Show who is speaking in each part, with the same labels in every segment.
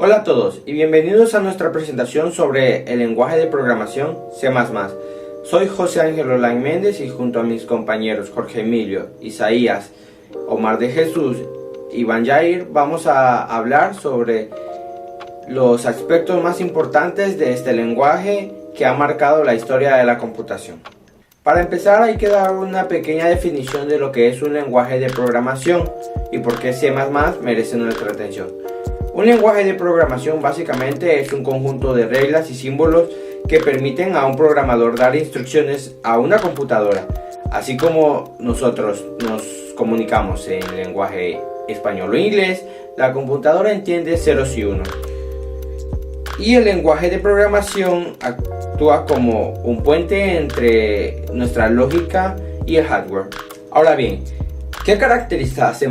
Speaker 1: Hola a todos y bienvenidos a nuestra presentación sobre el lenguaje de programación C++. Soy José Ángel Olain Méndez y junto a mis compañeros Jorge Emilio, Isaías, Omar de Jesús y Iván Jair vamos a hablar sobre los aspectos más importantes de este lenguaje que ha marcado la historia de la computación. Para empezar hay que dar una pequeña definición de lo que es un lenguaje de programación y por qué C++ merece nuestra atención. Un lenguaje de programación básicamente es un conjunto de reglas y símbolos que permiten a un programador dar instrucciones a una computadora, así como nosotros nos comunicamos en lenguaje español o inglés. La computadora entiende ceros y unos. Y el lenguaje de programación actúa como un puente entre nuestra lógica y el hardware. Ahora bien, ¿qué caracteriza a C++?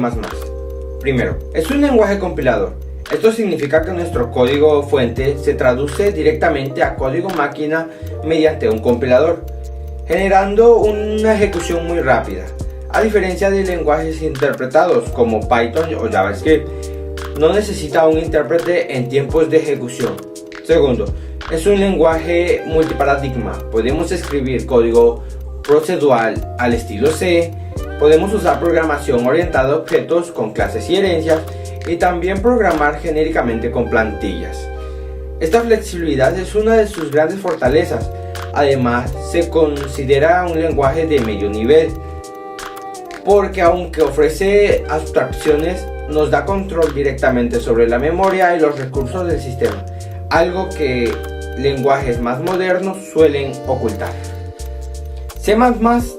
Speaker 1: Primero, es un lenguaje compilador. Esto significa que nuestro código fuente se traduce directamente a código máquina mediante un compilador, generando una ejecución muy rápida. A diferencia de lenguajes interpretados como Python o JavaScript, no necesita un intérprete en tiempos de ejecución. Segundo, es un lenguaje multiparadigma. Podemos escribir código procedural al estilo C, podemos usar programación orientada a objetos con clases y herencias, y también programar genéricamente con plantillas. Esta flexibilidad es una de sus grandes fortalezas. Además, se considera un lenguaje de medio nivel, porque aunque ofrece abstracciones, nos da control directamente sobre la memoria y los recursos del sistema, algo que lenguajes más modernos suelen ocultar. C++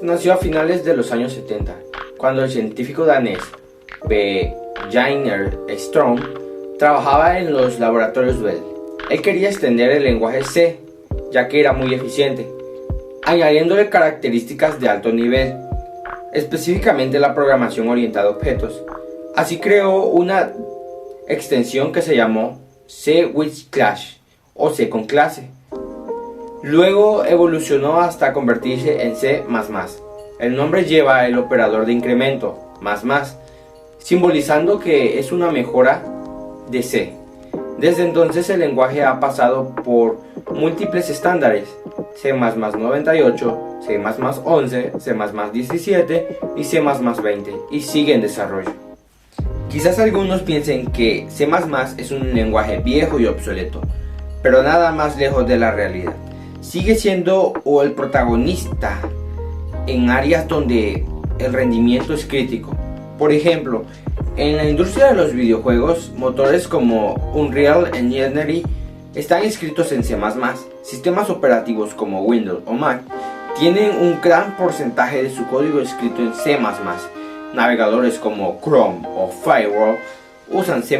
Speaker 1: nació a finales de los años 70, cuando el científico danés B. Ejner Strom trabajaba en los laboratorios Bell. Él quería extender el lenguaje C, ya que era muy eficiente, añadiéndole características de alto nivel, específicamente la programación orientada a objetos. Así creó una extensión que se llamó C with Class o C con clase. Luego evolucionó hasta convertirse en C++. El nombre lleva el operador de incremento, más, simbolizando que es una mejora de C. Desde entonces el lenguaje ha pasado por múltiples estándares: C++ 98, C++ 11, C++ 17 y C++ 20, y sigue en desarrollo. Quizás algunos piensen que C++ es un lenguaje viejo y obsoleto, pero nada más lejos de la realidad. Sigue siendo el protagonista en áreas donde el rendimiento es crítico. Por ejemplo, en la industria de los videojuegos, motores como Unreal Engine están escritos en C++. Sistemas operativos como Windows o Mac tienen un gran porcentaje de su código escrito en C++. Navegadores como Chrome o Firewall usan C++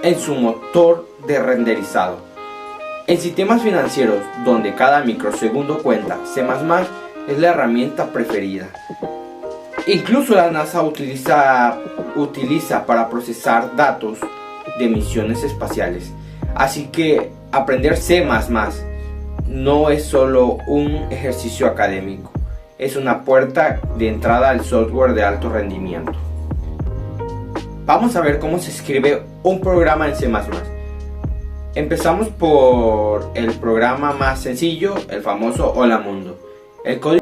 Speaker 1: en su motor de renderizado. En sistemas financieros, donde cada microsegundo cuenta, C++ es la herramienta preferida. Incluso la NASA utiliza para procesar datos de misiones espaciales. Así que aprender C++ no es solo un ejercicio académico, es una puerta de entrada al software de alto rendimiento. Vamos a ver cómo se escribe un programa en C++. Empezamos por el programa más sencillo, el famoso Hola Mundo. El código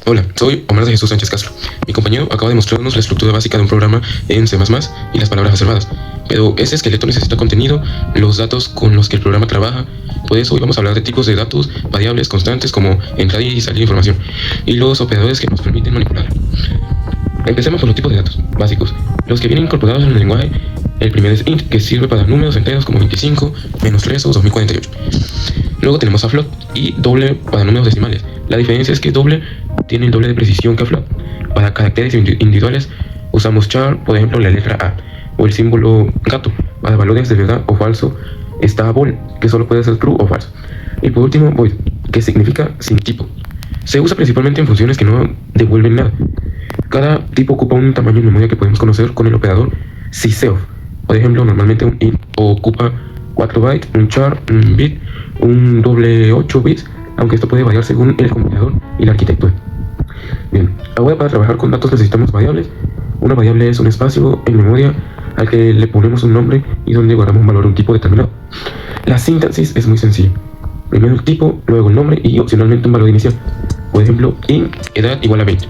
Speaker 2: Hola, soy Omar de Jesús Sánchez Castro. Mi compañero acaba de mostrarnos la estructura básica de un programa en C++ y las palabras reservadas. Pero ese esqueleto necesita contenido, los datos con los que el programa trabaja. Por eso hoy vamos a hablar de tipos de datos, variables constantes como entrar y salir información, y los operadores que nos permiten manipular. Empecemos por los tipos de datos básicos, los que vienen incorporados en el lenguaje. El primero es int, que sirve para números enteros como 25, -3 o 2048. Luego tenemos a float y doble para números decimales. La diferencia es que doble tiene el doble de precisión que float. Para caracteres individuales usamos char, por ejemplo la letra A, o el símbolo gato. Para valores de verdad o falso está bool, que solo puede ser true o falso. Y por último void, que significa sin tipo. Se usa principalmente en funciones que no devuelven nada. Cada tipo ocupa un tamaño en memoria que podemos conocer con el operador syseof. Por ejemplo, normalmente un int ocupa 4 bytes, un char, un bit, un doble 8 bits, aunque esto puede variar según el compilador y la arquitectura. Bien, ahora para trabajar con datos necesitamos variables. Una variable es un espacio en memoria al que le ponemos un nombre y donde guardamos un valor de un tipo determinado. La sintaxis es muy sencilla. Primero el tipo, luego el nombre y opcionalmente un valor inicial. Por ejemplo, int edad igual a 20.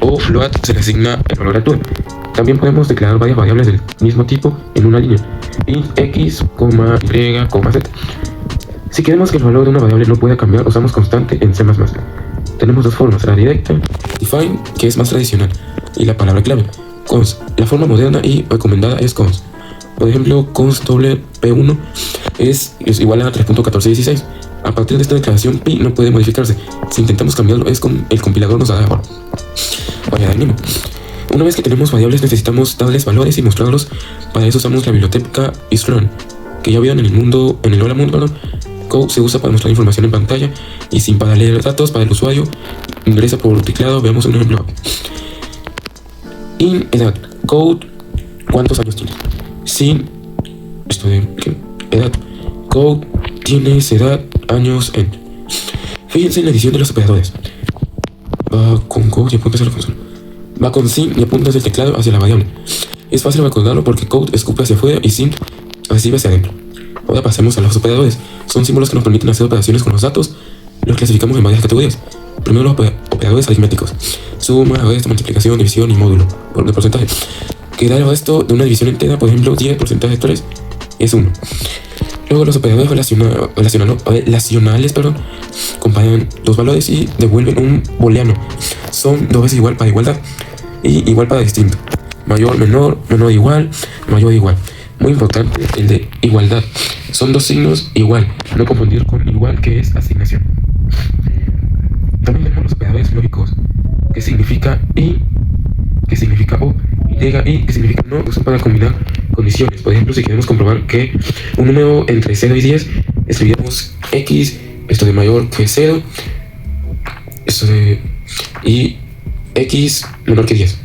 Speaker 2: O float se le asigna el valor actual. También podemos declarar varias variables del mismo tipo en una línea. Int x, y, z. Si queremos que el valor de una variable no pueda cambiar, usamos constante en C++. Tenemos dos formas, la directa, define, que es más tradicional, y la palabra clave, const. La forma moderna y recomendada es const. Por ejemplo, const doble p1 es igual a 3.1416. A partir de esta declaración, pi no puede modificarse. Si intentamos cambiarlo, el compilador nos da error. Vaya de Una vez que tenemos variables, necesitamos darles valores y mostrarlos. Para eso usamos la biblioteca islearn, que ya vieron en el Hola Mundo, Code se usa para mostrar información en pantalla y sin para leer datos para el usuario. Ingresa por teclado, veamos un ejemplo. In edad, Code, ¿cuántos años tienes? Sin, edad, Code, tienes edad, años en. Fíjense en la edición de los operadores. Va con Code y apunta hacia la consola. Va con sin y apunta desde el teclado hacia la variable. Es fácil recordarlo porque Code escupe hacia afuera y sin recibe hacia adentro. Ahora pasemos a los operadores. Son símbolos que nos permiten hacer operaciones con los datos. Los clasificamos en varias categorías. Primero los operadores aritméticos. Suma, resta, multiplicación, división y módulo. De porcentaje. Que da el resto de una división entera, por ejemplo 10 porcentaje de 3 es 1. Luego los operadores relacionales, comparan dos valores y devuelven un booleano. Son dos veces igual para igualdad y igual para distinto. Mayor, menor, menor igual, mayor igual. Muy importante el de igualdad. Son dos signos igual, no confundir con igual, que es asignación. También tenemos los operadores lógicos, que significa y, que significa o, y, que significa no, usan para combinar condiciones. Por ejemplo, si queremos comprobar que un número entre 0 y 10, escribimos x, esto de mayor que 0, y x menor que 10.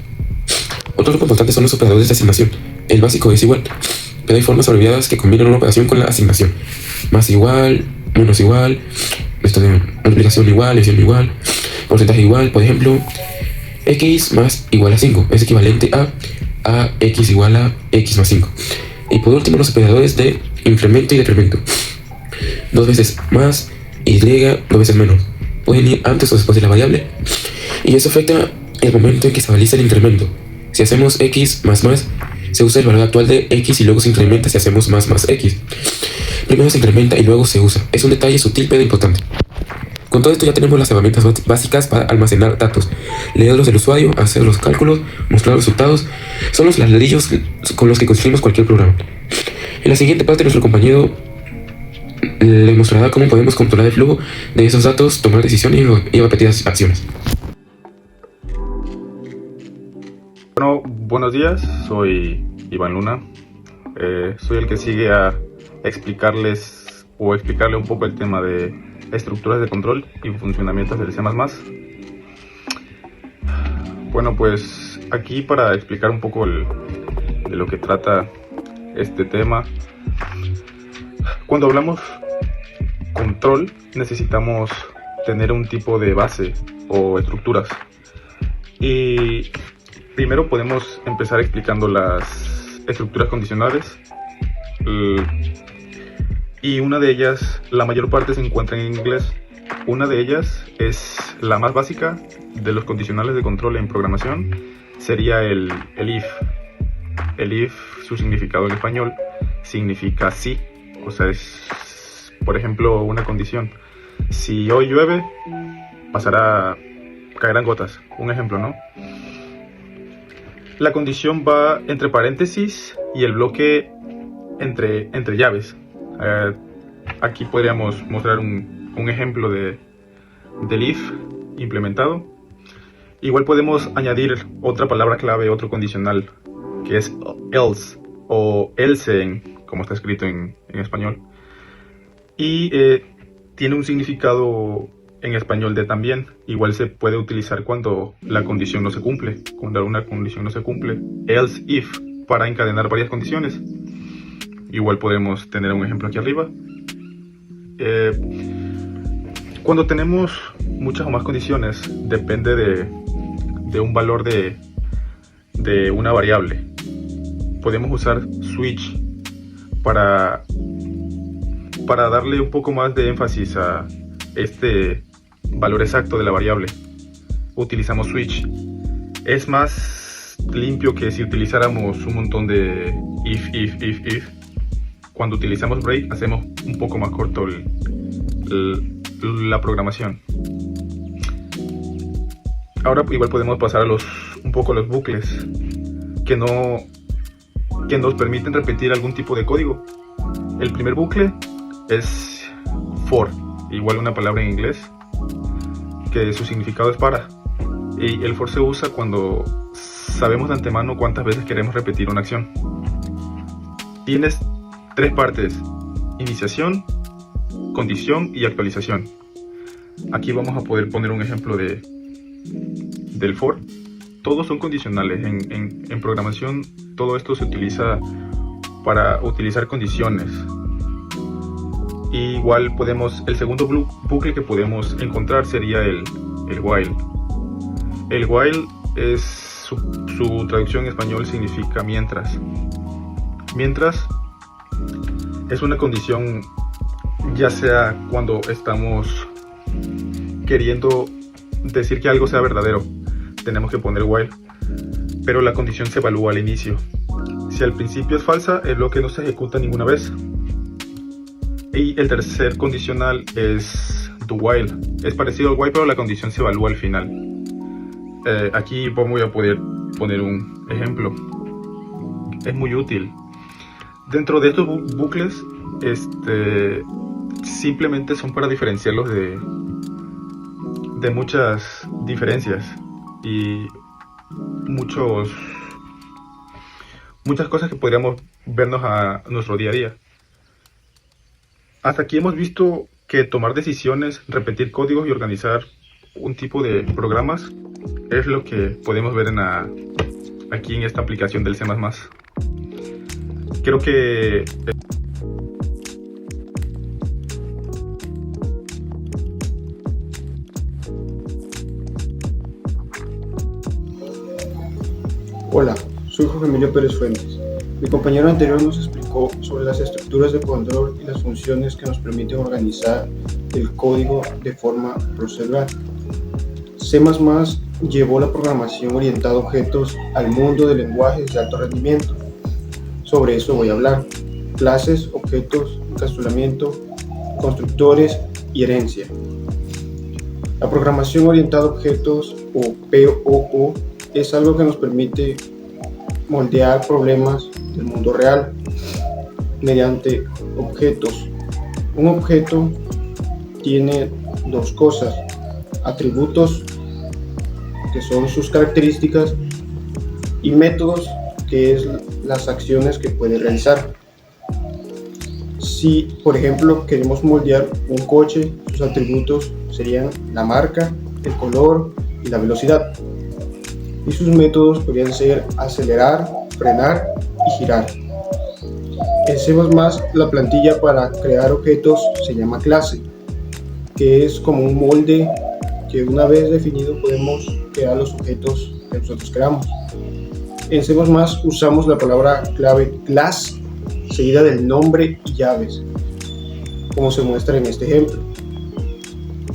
Speaker 2: Otro grupo importante son los operadores de asignación. El básico es igual, pero hay formas abreviadas que combinan una operación con la asignación. Más igual, menos igual, esto de multiplicación igual, división igual, porcentaje igual. Por ejemplo, x más igual a 5 es equivalente a x igual a x más 5. Y por último, los operadores de incremento y decremento. Dos veces más, y dos veces menos. Pueden ir antes o después de la variable. Y eso afecta el momento en que se realiza el incremento. Si hacemos x más más, se usa el valor actual de x y luego se incrementa si hacemos más más x. Primero se incrementa y luego se usa. Es un detalle sutil pero importante. Con todo esto ya tenemos las herramientas básicas para almacenar datos, leerlos del usuario, hacer los cálculos, mostrar los resultados. Son los ladrillos con los que construimos cualquier programa. En la siguiente parte nuestro compañero le mostrará cómo podemos controlar el flujo de esos datos, tomar decisiones y repetir acciones.
Speaker 3: Bueno, buenos días, soy Iván Luna. Soy el que sigue a explicarle un poco el tema de estructuras de control y funcionamientos del C++. Bueno, pues aquí para explicar un poco de lo que trata este tema. Cuando hablamos control, necesitamos tener un tipo de base o estructuras. Y primero podemos empezar explicando las estructuras condicionales. Y una de ellas, la mayor parte se encuentra en inglés. Una de ellas es la más básica de los condicionales de control en programación. Sería el if. El if, su significado en español, significa sí. O sea, es, por ejemplo, una condición. Si hoy llueve, caerán gotas. Un ejemplo, ¿no? La condición va entre paréntesis y el bloque entre llaves. Aquí podríamos mostrar un ejemplo del if implementado. Igual podemos añadir otra palabra clave, otro condicional, que es else o else, como está escrito en español. Y tiene un significado en español de también. Igual se puede utilizar cuando la condición no se cumple, cuando una condición no se cumple. Else if, para encadenar varias condiciones. Igual podemos tener un ejemplo aquí arriba. Cuando tenemos muchas o más condiciones, depende de un valor de una variable. Podemos usar switch para darle un poco más de énfasis a este valor exacto de la variable. Utilizamos switch. Es más limpio que si utilizáramos un montón de if. Cuando utilizamos break hacemos un poco más corto la programación. Ahora igual podemos pasar a un poco los bucles que nos permiten repetir algún tipo de código. El primer bucle es for, igual una palabra en inglés que su significado es para, y el for se usa cuando sabemos de antemano cuántas veces queremos repetir una acción. Tienes tres partes: iniciación, condición y actualización. Aquí vamos a poder poner un ejemplo del for. Todos son condicionales. En programación todo esto se utiliza para utilizar condiciones. Y igual el segundo bucle que podemos encontrar sería el while. El while es su traducción en español significa mientras. Mientras es una condición, ya sea cuando estamos queriendo decir que algo sea verdadero, tenemos que poner while, pero la condición se evalúa al inicio. Si al principio es falsa, el bloque no se ejecuta ninguna vez. Y el tercer condicional es do while. Es parecido al while, pero la condición se evalúa al final. Aquí voy a poder poner un ejemplo. Es muy útil. Dentro de estos bucles, simplemente son para diferenciarlos de muchas diferencias y muchas cosas que podríamos vernos a nuestro día a día. Hasta aquí hemos visto que tomar decisiones, repetir códigos y organizar un tipo de programas es lo que podemos ver aquí en esta aplicación del C++. Creo que
Speaker 4: Hola, soy Jorge Emilio Pérez Fuentes. Mi compañero anterior nos explicó sobre las estructuras de control y las funciones que nos permiten organizar el código de forma procedural. C++ llevó la programación orientada a objetos al mundo de lenguajes de alto rendimiento. Sobre eso voy a hablar: clases, objetos, encapsulamiento, constructores y herencia. La programación orientada a objetos, o POO, es algo que nos permite moldear problemas del mundo real mediante objetos. Un objeto tiene dos cosas: atributos, que son sus características, y métodos, que es las acciones que puede realizar. Si, por ejemplo, queremos moldear un coche, sus atributos serían la marca, el color y la velocidad. Y sus métodos podrían ser acelerar, frenar y girar. En C++, la plantilla para crear objetos se llama clase, que es como un molde que una vez definido podemos crear los objetos que nosotros queramos. En C++ usamos la palabra clave class seguida del nombre y llaves, como se muestra en este ejemplo.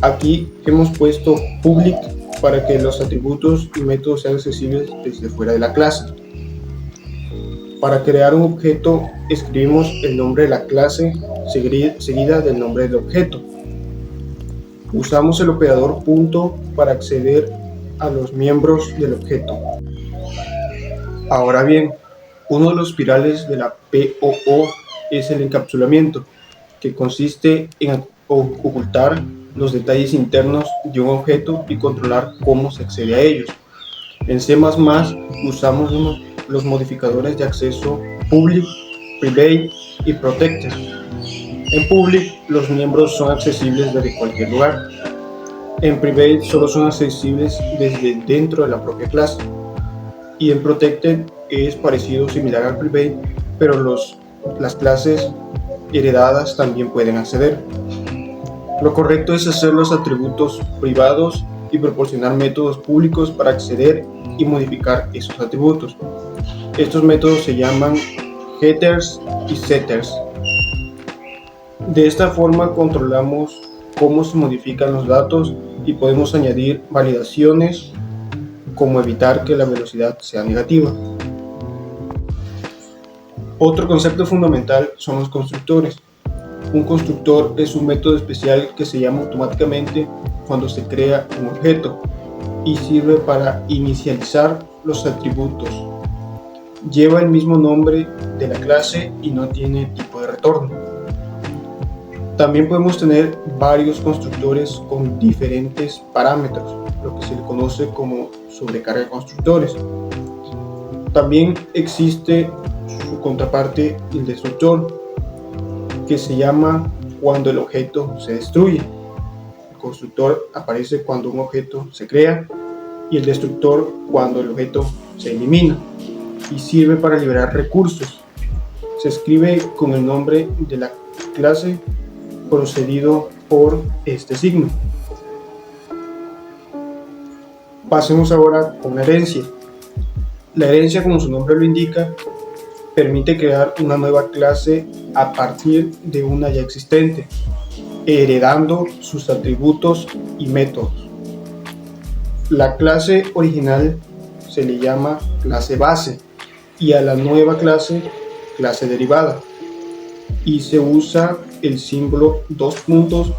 Speaker 4: Aquí hemos puesto public para que los atributos y métodos sean accesibles desde fuera de la clase. Para crear un objeto escribimos el nombre de la clase seguida del nombre del objeto. Usamos el operador punto para acceder a los miembros del objeto. Ahora bien, uno de los pirales de la POO es el encapsulamiento, que consiste en ocultar los detalles internos de un objeto y controlar cómo se accede a ellos. En C++ usamos los modificadores de acceso public, private y protected. En public, los miembros son accesibles desde cualquier lugar. En Private solo son accesibles desde dentro de la propia clase, y en Protected es parecido, similar al Private, pero las clases heredadas también pueden acceder. Lo correcto es hacer los atributos privados y proporcionar métodos públicos para acceder y modificar esos atributos. Estos métodos se llaman getters y setters. De esta forma controlamos cómo se modifican los datos y podemos añadir validaciones como evitar que la velocidad sea negativa. Otro concepto fundamental son los constructores. Un constructor es un método especial que se llama automáticamente cuando se crea un objeto y sirve para inicializar los atributos. Lleva el mismo nombre de la clase y no tiene tipo de retorno. También podemos tener varios constructores con diferentes parámetros, lo que se le conoce como sobrecarga de constructores. También existe su contraparte, el destructor, que se llama cuando el objeto se destruye. El constructor aparece cuando un objeto se crea y el destructor cuando el objeto se elimina, y sirve para liberar recursos. Se escribe con el nombre de la clase procedido por este signo. Pasemos ahora con la herencia. La herencia, como su nombre lo indica, permite crear una nueva clase a partir de una ya existente, heredando sus atributos y métodos. La clase original se le llama clase base y a la nueva clase derivada, y se usa el símbolo 2 puntos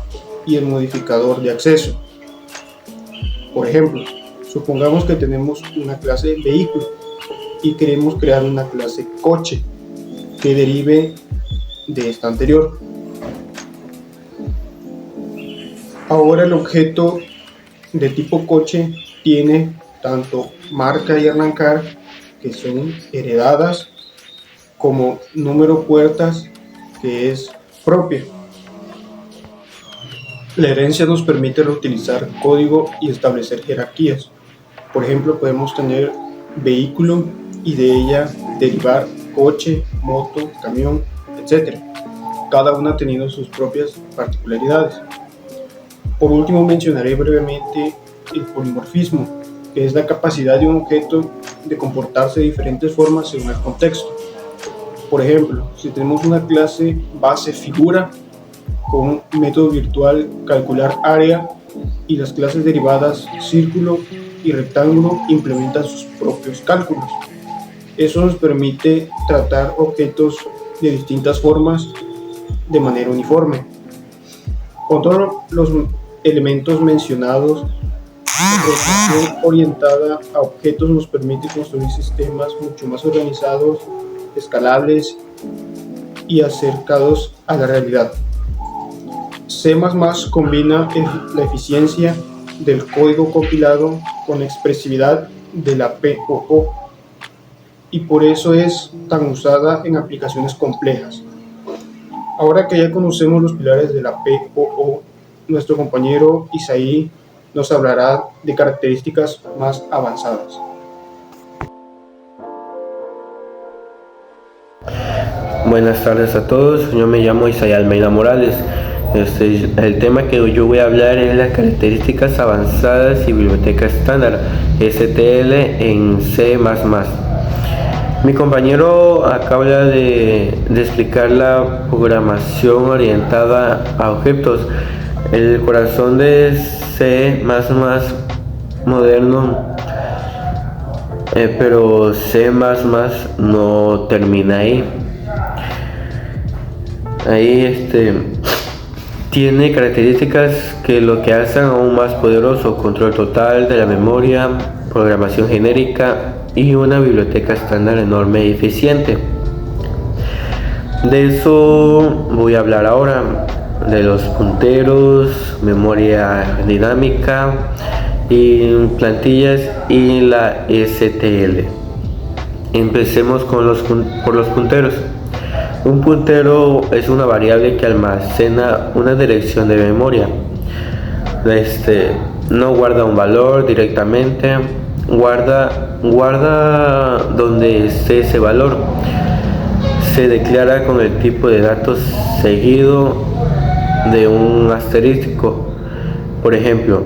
Speaker 4: y el modificador de acceso. Por ejemplo, supongamos que tenemos una clase vehículo y queremos crear una clase coche que derive de esta anterior. Ahora el objeto de tipo coche tiene tanto marca y arrancar, que son heredadas, como número puertas, que es propio. La herencia nos permite reutilizar código y establecer jerarquías. Por ejemplo, podemos tener vehículo y de ella derivar coche, moto, camión, etc. Cada una teniendo sus propias particularidades. Por último, mencionaré brevemente el polimorfismo, que es la capacidad de un objeto de comportarse de diferentes formas según el contexto. Por ejemplo, si tenemos una clase base figura con un método virtual calcular área, y las clases derivadas círculo y rectángulo implementan sus propios cálculos. Eso nos permite tratar objetos de distintas formas de manera uniforme. Con todos los elementos mencionados, la programación orientada a objetos nos permite construir sistemas mucho más organizados, escalables y acercados a la realidad. C++ combina la eficiencia del código compilado con la expresividad de la POO, y por eso es tan usada en aplicaciones complejas. Ahora que ya conocemos los pilares de la POO, nuestro compañero Isaí nos hablará de características más avanzadas.
Speaker 5: Buenas tardes a todos, yo me llamo Isaí Almeida Morales. El tema que yo voy a hablar es las características avanzadas y biblioteca estándar STL en C++. Mi compañero acaba de explicar la programación orientada a objetos. El corazón de C++ moderno, pero C++ no termina ahí. Tiene características que lo que hacen aún más poderoso: control total de la memoria, programación genérica y una biblioteca estándar enorme y eficiente. De eso voy a hablar ahora, de los punteros, memoria dinámica y plantillas y la STL. Empecemos por los punteros. Un puntero es una variable que almacena una dirección de memoria. no guarda un valor directamente, guarda donde esté ese valor. Se declara con el tipo de datos seguido de un asterisco. Por ejemplo,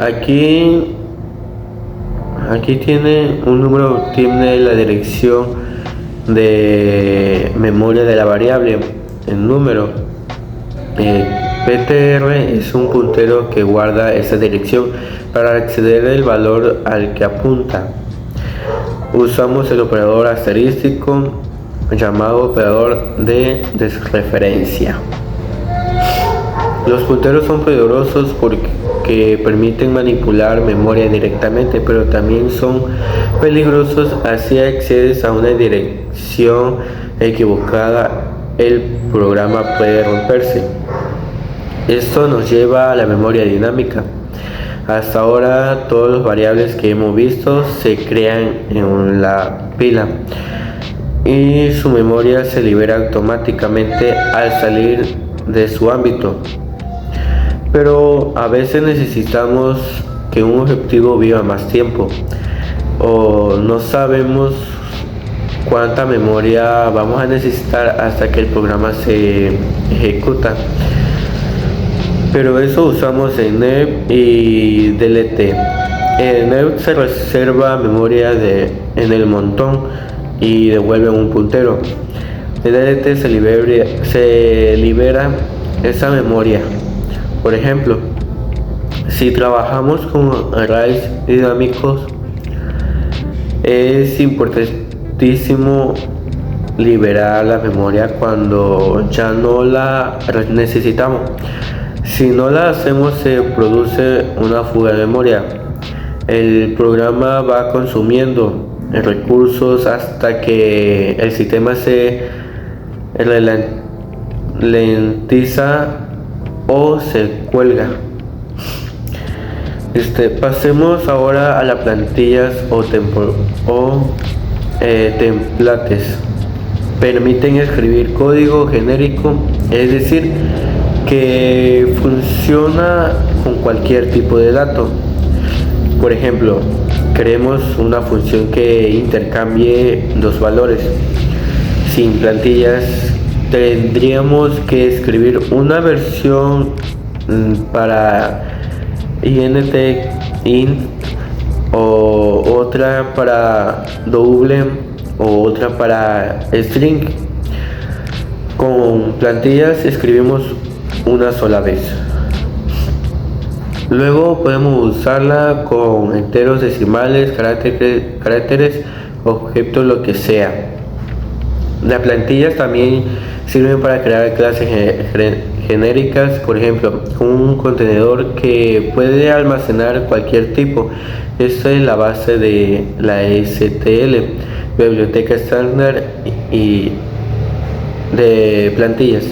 Speaker 5: aquí tiene un número, tiene la dirección de memoria de la variable, el número. PTR es un puntero que guarda esa dirección para acceder al valor al que apunta. Usamos el operador asterístico, llamado operador de desreferencia. Los punteros son poderosos porque permiten manipular memoria directamente, pero también son peligrosos si accedes a una dirección equivocada. El programa puede romperse. Esto nos lleva a la memoria dinámica. Hasta ahora todas las variables que hemos visto se crean en la pila y su memoria se libera automáticamente al salir de su ámbito. Pero a veces necesitamos que un objetivo viva más tiempo, o no sabemos cuánta memoria vamos a necesitar hasta que el programa se ejecuta. Pero eso usamos en NERP y DLT. En NERP se reserva memoria en el montón y devuelve un puntero. En DLT se libera esa memoria. Por ejemplo, si trabajamos con arrays dinámicos, es importantísimo liberar la memoria cuando ya no la necesitamos. Si no la hacemos, se produce una fuga de memoria. El programa va consumiendo recursos hasta que el sistema se ralentiza o se cuelga. Pasemos ahora a las plantillas o templates. Permiten escribir código genérico, es decir, que funciona con cualquier tipo de dato. Por ejemplo, queremos una función que intercambie dos valores. Sin plantillas tendríamos que escribir una versión para int o otra para double o otra para string. Con plantillas escribimos una sola vez. Luego podemos usarla con enteros, decimales, caracteres, objetos, lo que sea. Las plantillas también sirven para crear clases genéricas, por ejemplo, un contenedor que puede almacenar cualquier tipo. Esta es la base de la STL, biblioteca estándar y de plantillas.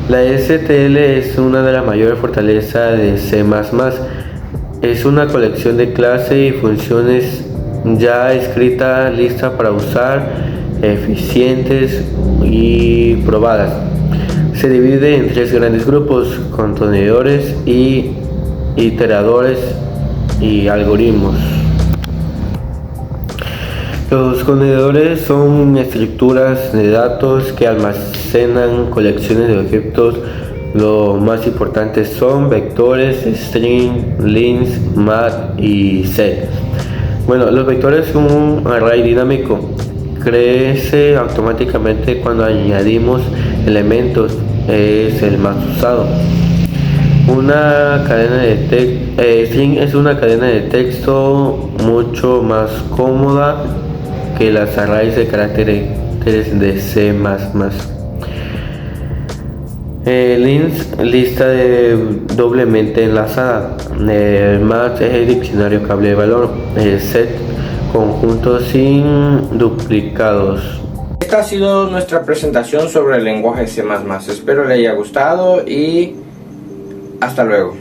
Speaker 5: La STL es una de las mayores fortalezas de C++. Es una colección de clases y funciones ya escritas, listas para usar, eficientes y probadas. Se divide en tres grandes grupos: contenedores, iteradores y algoritmos. Los contenedores son estructuras de datos que almacenan colecciones de objetos. Los más importantes son vectores, string, lins, mat y set. Bueno, los vectores son un array dinámico. Crece automáticamente cuando añadimos elementos. Es el más usado. Una cadena de string es una cadena de texto mucho más cómoda que las arrays de caracteres de C++. Lins, lista doblemente enlazada. Mat es el diccionario cable de valor. Set, conjunto sin duplicados.
Speaker 1: Esta ha sido nuestra presentación sobre el lenguaje C++. Espero le haya gustado y hasta luego.